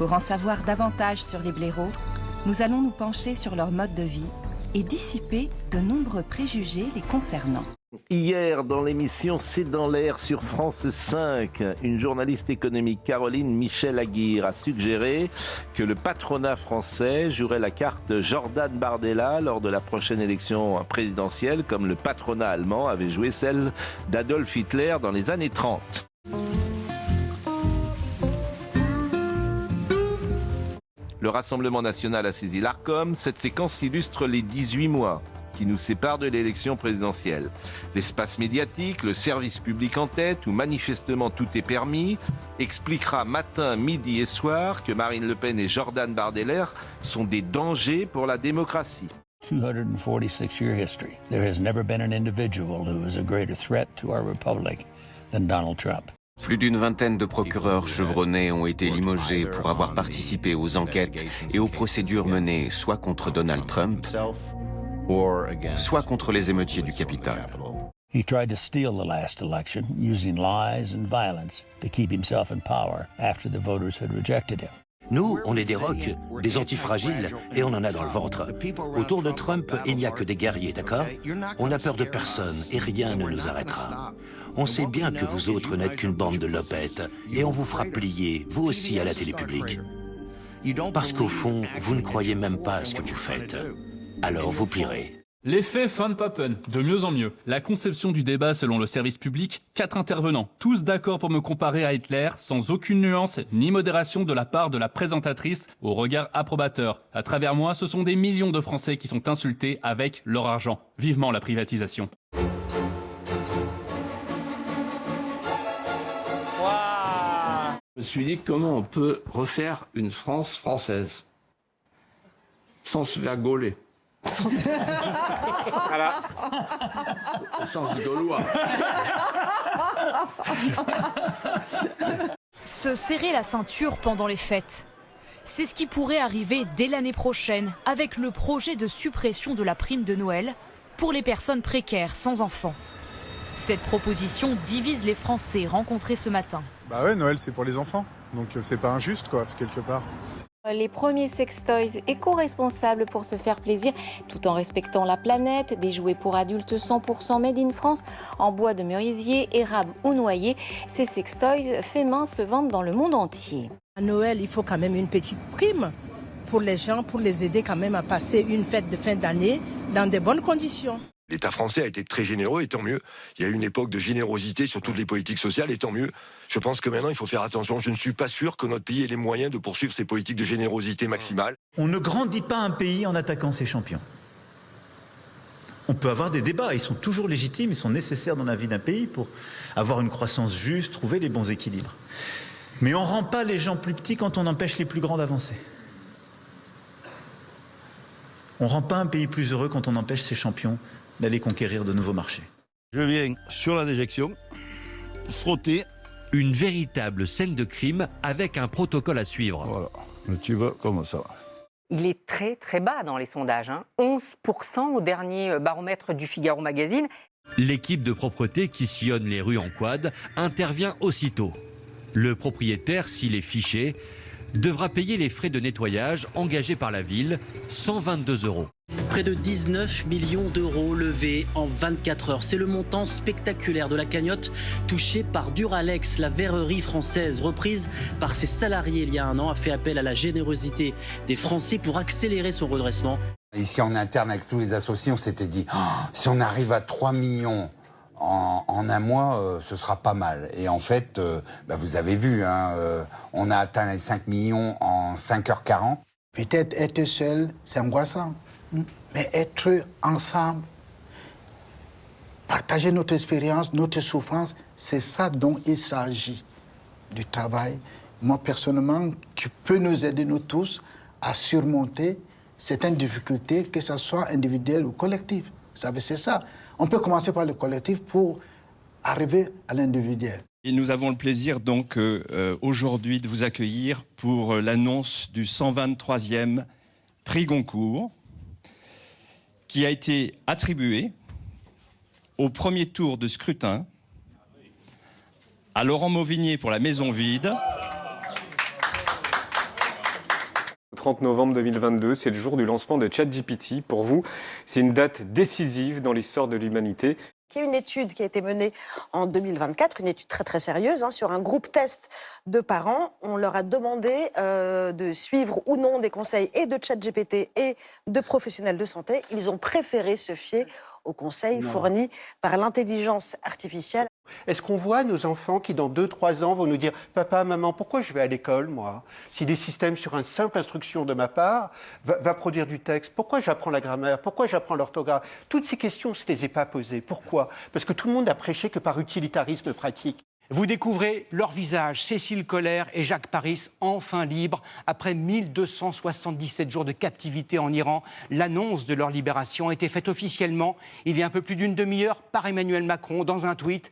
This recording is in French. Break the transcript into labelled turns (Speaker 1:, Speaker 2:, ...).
Speaker 1: Pour en savoir davantage sur les blaireaux, nous allons nous pencher sur leur mode de vie et dissiper de nombreux préjugés les concernant.
Speaker 2: Hier, dans l'émission C'est dans l'air sur France 5, une journaliste économique, Caroline Michel-Aguirre, a suggéré que le patronat français jouerait la carte Jordan Bardella lors de la prochaine élection présidentielle, comme le patronat allemand avait joué celle d'Adolf Hitler dans les années 30. Le Rassemblement national a saisi l'Arcom. Cette séquence illustre les 18 mois qui nous séparent de l'élection présidentielle. L'espace médiatique, le service public en tête, où manifestement tout est permis, expliquera matin, midi et soir que Marine Le Pen et Jordan Bardella sont des dangers pour la démocratie.
Speaker 3: 246-year history. There has never been an individual who is a greater threat to our republic than Donald Trump.
Speaker 4: Plus d'une vingtaine de procureurs chevronnés ont été limogés pour avoir participé aux enquêtes et aux procédures menées soit contre Donald Trump, soit contre les émeutiers du Capitole.
Speaker 3: He tried to steal the last election using lies and violence to keep himself in power after the voters had rejected him.
Speaker 5: Nous, on est des rocs, des antifragiles, et on en a dans le ventre. Autour de Trump, il n'y a que des guerriers, d'accord? On n'a peur de personne, et rien ne nous arrêtera. On sait bien que vous autres n'êtes qu'une bande de lopettes, et on vous fera plier, vous aussi, à la télé publique. Parce qu'au fond, vous ne croyez même pas à ce que vous faites. Alors vous plierez.
Speaker 6: L'effet Van Papen, de mieux en mieux. La conception du débat selon le service public, 4 intervenants, tous d'accord pour me comparer à Hitler, sans aucune nuance ni modération de la part de la présentatrice au regard approbateur. À travers moi, ce sont des millions de Français qui sont insultés avec leur argent. Vivement la privatisation.
Speaker 7: Je me suis dit comment on peut refaire une France française sans se faire gauler. Voilà. Au sens gaulois.
Speaker 8: Se serrer la ceinture pendant les fêtes. C'est ce qui pourrait arriver dès l'année prochaine avec le projet de suppression de la prime de Noël pour les personnes précaires sans enfants. Cette proposition divise les Français rencontrés ce matin.
Speaker 9: Bah ouais, Noël c'est pour les enfants, donc c'est pas injuste quoi, quelque part.
Speaker 10: Les premiers sextoys éco-responsables pour se faire plaisir tout en respectant la planète, des jouets pour adultes 100% made in France en bois de merisier, érable ou noyer. Ces sextoys faits main se vendent dans le monde entier.
Speaker 11: À Noël, il faut quand même une petite prime pour les gens, pour les aider quand même à passer une fête de fin d'année dans de bonnes conditions.
Speaker 12: L'État français a été très généreux, et tant mieux. Il y a eu une époque de générosité sur toutes les politiques sociales, et tant mieux. Je pense que maintenant, il faut faire attention. Je ne suis pas sûr que notre pays ait les moyens de poursuivre ces politiques de générosité maximale.
Speaker 13: On ne grandit pas un pays en attaquant ses champions. On peut avoir des débats, ils sont toujours légitimes, ils sont nécessaires dans la vie d'un pays pour avoir une croissance juste, trouver les bons équilibres. Mais on ne rend pas les gens plus petits quand on empêche les plus grands d'avancer. On ne rend pas un pays plus heureux quand on empêche ses champions d'aller conquérir de nouveaux marchés.
Speaker 14: Je viens sur la déjection, frotter.
Speaker 15: Une véritable scène de crime avec un protocole à suivre.
Speaker 14: Voilà, tu vois comme ça.
Speaker 16: Il est très très bas dans les sondages, 11% au dernier baromètre du Figaro Magazine.
Speaker 15: L'équipe de propreté qui sillonne les rues en quad intervient aussitôt. Le propriétaire, s'il est fiché, devra payer les frais de nettoyage engagés par la ville, 122 €.
Speaker 17: Près de 19 millions d'euros levés en 24 heures. C'est le montant spectaculaire de la cagnotte touchée par Duralex. La verrerie française, reprise par ses salariés il y a un an, a fait appel à la générosité des Français pour accélérer son redressement.
Speaker 18: Ici en interne avec tous les associés, on s'était dit si on arrive à 3 millions en un mois, ce sera pas mal. Et en fait, vous avez vu, on a atteint les 5 millions en 5h40.
Speaker 19: Peut-être être seul, c'est angoissant. Mais être ensemble, partager notre expérience, notre souffrance, c'est ça dont il s'agit du travail. Moi, personnellement, qui peut nous aider, nous tous, à surmonter certaines difficultés, que ce soit individuelles ou collectives. Vous savez, c'est ça. On peut commencer par le collectif pour arriver à l'individuel.
Speaker 20: Et nous avons le plaisir donc aujourd'hui de vous accueillir pour l'annonce du 123e prix Goncourt, qui a été attribué au premier tour de scrutin à Laurent Mauvigné pour La Maison vide
Speaker 21: 30 novembre 2022, c'est le jour du lancement de ChatGPT. Pour vous, c'est une date décisive dans l'histoire de l'humanité.
Speaker 22: Il y a une étude qui a été menée en 2024, une étude très très sérieuse, sur un groupe test de parents. On leur a demandé de suivre ou non des conseils et de ChatGPT et de professionnels de santé. Ils ont préféré se fier aux conseils fournis par l'intelligence artificielle.
Speaker 23: Est-ce qu'on voit nos enfants qui, dans 2-3 ans, vont nous dire « Papa, maman, pourquoi je vais à l'école, moi ?» Si des systèmes, sur une simple instruction de ma part, va produire du texte, pourquoi j'apprends la grammaire, pourquoi j'apprends l'orthographe? Toutes ces questions, je ne les ai pas posées. Pourquoi? Parce que tout le monde a prêché que par utilitarisme pratique.
Speaker 24: Vous découvrez leur visage, Cécile Collère et Jacques Paris, enfin libres. Après 1277 jours de captivité en Iran, l'annonce de leur libération a été faite officiellement il y a un peu plus d'une demi-heure par Emmanuel Macron dans un tweet.